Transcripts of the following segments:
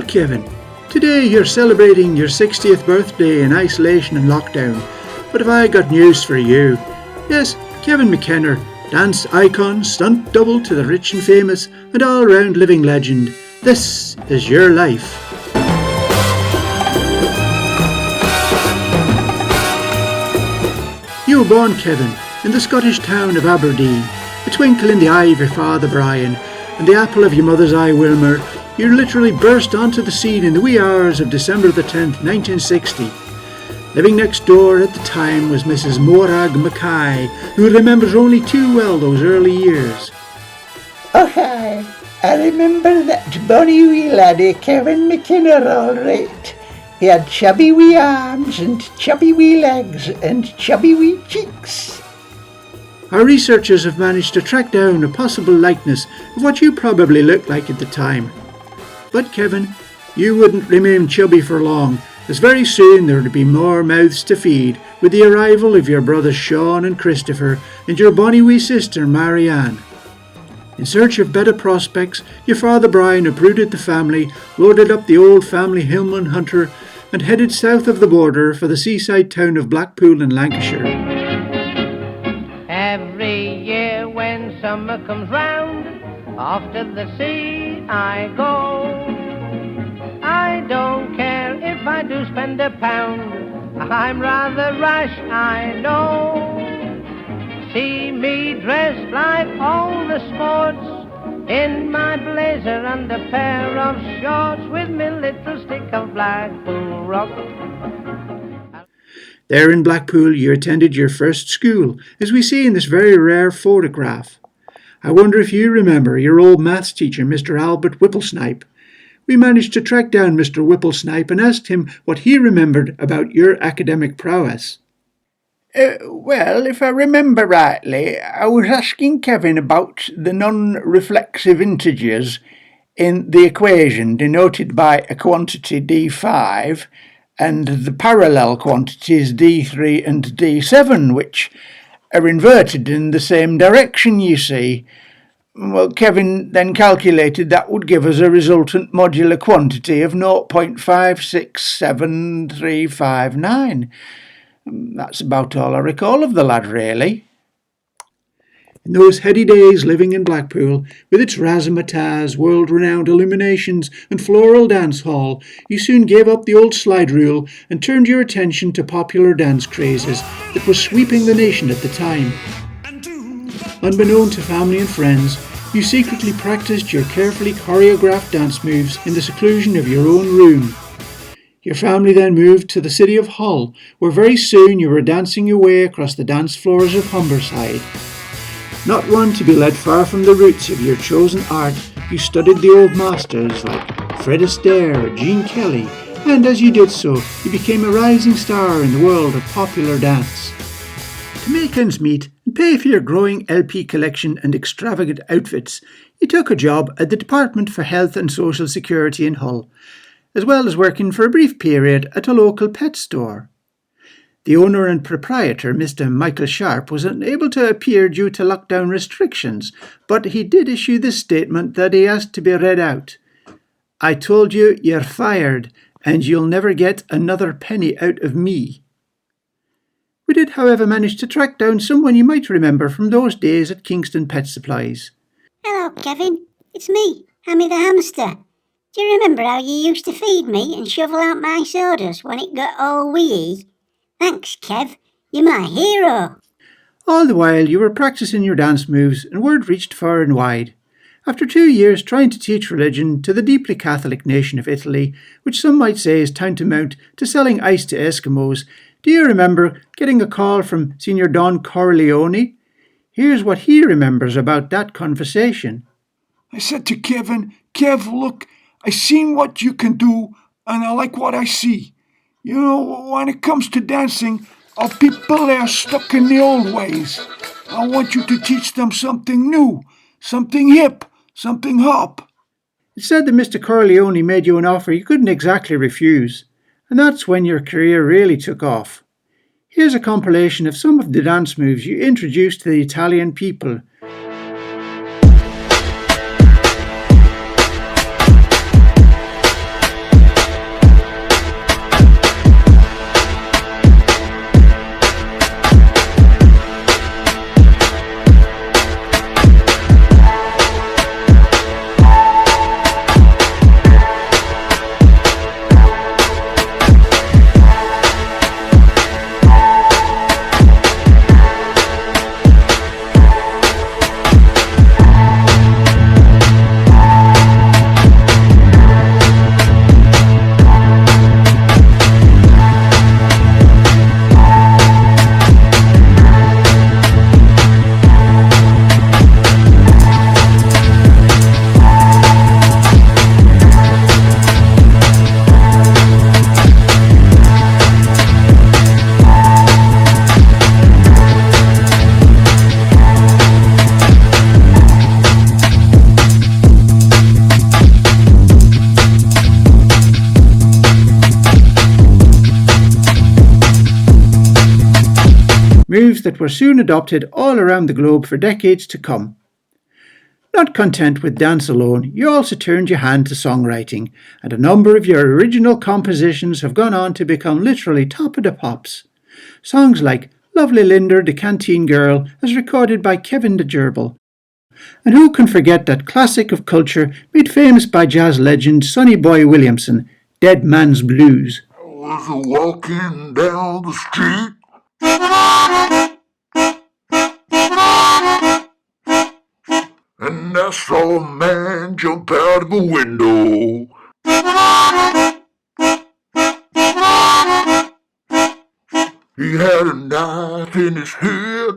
Kevin, today you're celebrating your 60th birthday in isolation and lockdown, but have I got news for you. Yes, Kevin McKenna, dance icon, stunt double to the rich and famous, and all-round living legend. This is your life. You were born, Kevin, in the Scottish town of Aberdeen, a twinkle in the eye of your father Brian, and the apple of your mother's eye Wilmer. You literally burst onto the scene in the wee hours of December the 10th, 1960. Living next door at the time was Mrs. Morag Mackay, who remembers only too well those early years. Oh, hi. I remember that bonny wee laddie, Kevin McKenna, all right. He had chubby wee arms and chubby wee legs and chubby wee cheeks. Our researchers have managed to track down a possible likeness of what you probably looked like at the time. But Kevin, you wouldn't remain chubby for long, as very soon there would be more mouths to feed with the arrival of your brothers Sean and Christopher and your bonny wee sister Marianne. In search of better prospects, your father Brian uprooted the family, loaded up the old family Hillman Hunter, and headed south of the border for the seaside town of Blackpool in Lancashire. Every year when summer comes round, off to the sea I go. I don't care if I do spend £1, I'm rather rash, I know. See me dressed like all the sports, in my blazer and a pair of shorts, with me little stick of Blackpool rock. There in Blackpool you attended your first school, as we see in this very rare photograph. I wonder if you remember your old maths teacher, Mr. Albert Whipplesnipe. We managed to track down Mr. Whipplesnipe and asked him what he remembered about your academic prowess. Well, if I remember rightly, I was asking Kevin about the non-reflexive integers in the equation denoted by a quantity d5 and the parallel quantities d3 and d7, which are inverted in the same direction, you see. Well, Kevin then calculated that would give us a resultant modular quantity of 0.567359. That's about all I recall of the lad, really. In those heady days living in Blackpool, with its razzmatazz, world-renowned illuminations and floral dance hall, you soon gave up the old slide rule and turned your attention to popular dance crazes that were sweeping the nation at the time. Unbeknown to family and friends, you secretly practiced your carefully choreographed dance moves in the seclusion of your own room. Your family then moved to the city of Hull, where very soon you were dancing your way across the dance floors of Humberside. Not one to be led far from the roots of your chosen art, you studied the old masters like Fred Astaire or Gene Kelly, and as you did so, you became a rising star in the world of popular dance. To make ends meet and pay for your growing LP collection and extravagant outfits, you took a job at the Department for Health and Social Security in Hull, as well as working for a brief period at a local pet store. The owner and proprietor, Mr. Michael Sharp, was unable to appear due to lockdown restrictions, but he did issue this statement that he asked to be read out. "I told you you're fired, and you'll never get another penny out of me." We did, however, manage to track down someone you might remember from those days at Kingston Pet Supplies. Hello, Kevin. It's me, Hammy the hamster. Do you remember how you used to feed me and shovel out my sodas when it got all wee? Thanks, Kev. You're my hero. All the while you were practicing your dance moves, and word reached far and wide. After 2 years trying to teach religion to the deeply Catholic nation of Italy, which some might say is tantamount to selling ice to Eskimos, do you remember getting a call from Signor Don Corleone? Here's what he remembers about that conversation. I said to Kevin, "Kev, look, I seen what you can do, and I like what I see. You know, when it comes to dancing, our people are stuck in the old ways. I want you to teach them something new, something hip, something hop." It's said that Mr. Corleone made you an offer you couldn't exactly refuse, and that's when your career really took off. Here's a compilation of some of the dance moves you introduced to the Italian people. moves that were soon adopted all around the globe for decades to come. Not content with dance alone, you also turned your hand to songwriting, and a number of your original compositions have gone on to become literally top of the pops. Songs like Lovely Linda the Canteen Girl, as recorded by Kevin the Gerbil. And who can forget that classic of culture made famous by jazz legend Sonny Boy Williamson, Dead Man's Blues. I was walking down the street. And I saw a man jump out of a window. He had a knife in his head.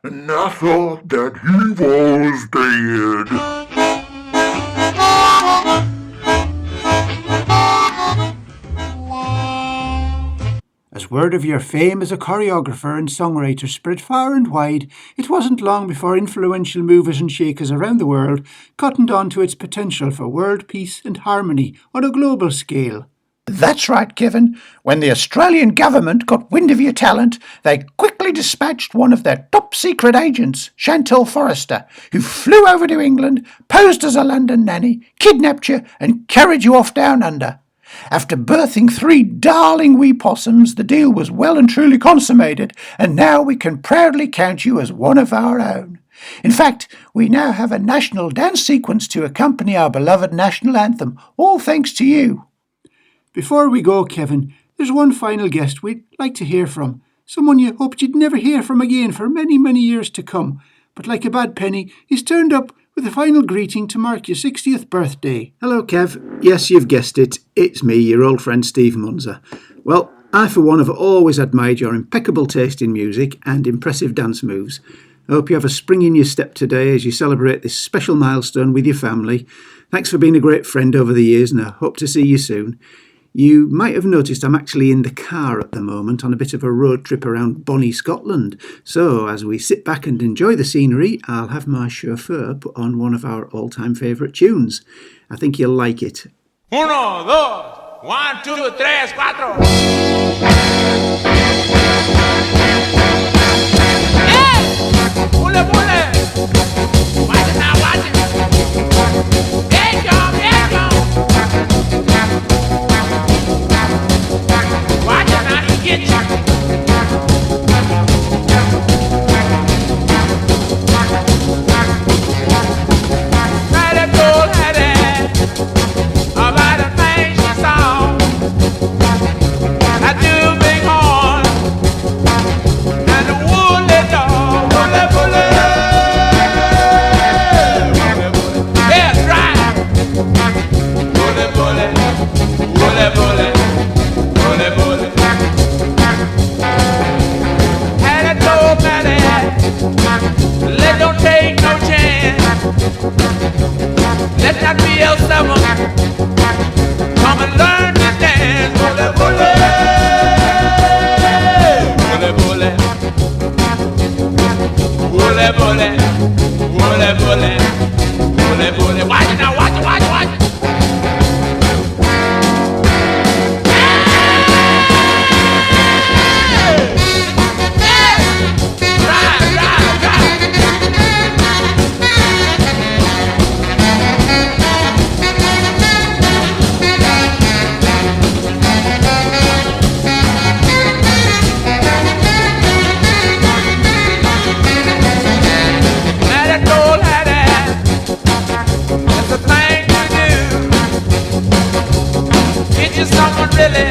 And I thought that he was dead. As word of your fame as a choreographer and songwriter spread far and wide, it wasn't long before influential movers and shakers around the world cottoned on to its potential for world peace and harmony on a global scale. That's right, Kevin. When the Australian government got wind of your talent, they quickly dispatched one of their top-secret agents, Chantal Forrester, who flew over to England, posed as a London nanny, kidnapped you and carried you off down under. After birthing 3 darling wee possums, the deal was well and truly consummated, and now we can proudly count you as one of our own. In fact, we now have a national dance sequence to accompany our beloved national anthem, all thanks to you. Before we go, Kevin, there's one final guest we'd like to hear from, someone you hoped you'd never hear from again for many, many years to come. But like a bad penny, he's turned up with a final greeting to mark your 60th birthday. Hello, Kev. Yes, you've guessed it. It's me, your old friend Steve Munzer. Well, I for one have always admired your impeccable taste in music and impressive dance moves. I hope you have a spring in your step today as you celebrate this special milestone with your family. Thanks for being a great friend over the years, and I hope to see you soon. You might have noticed I'm actually in the car at the moment on a bit of a road trip around Bonnie, Scotland. So as we sit back and enjoy the scenery, I'll have my chauffeur put on one of our all-time favourite tunes. I think you'll like it. 1, 2, 1, 2, 3, 4. Hey! Pule, pule! Watch it now, watch it! There you go, there you go! Watch it now, he get you! Let that be el summer. Come and learn to dance. Bole, bole. Bole, bole. Bole, bole. Bole, bole. Watch it now, watch it, watch it, watch it. Someone really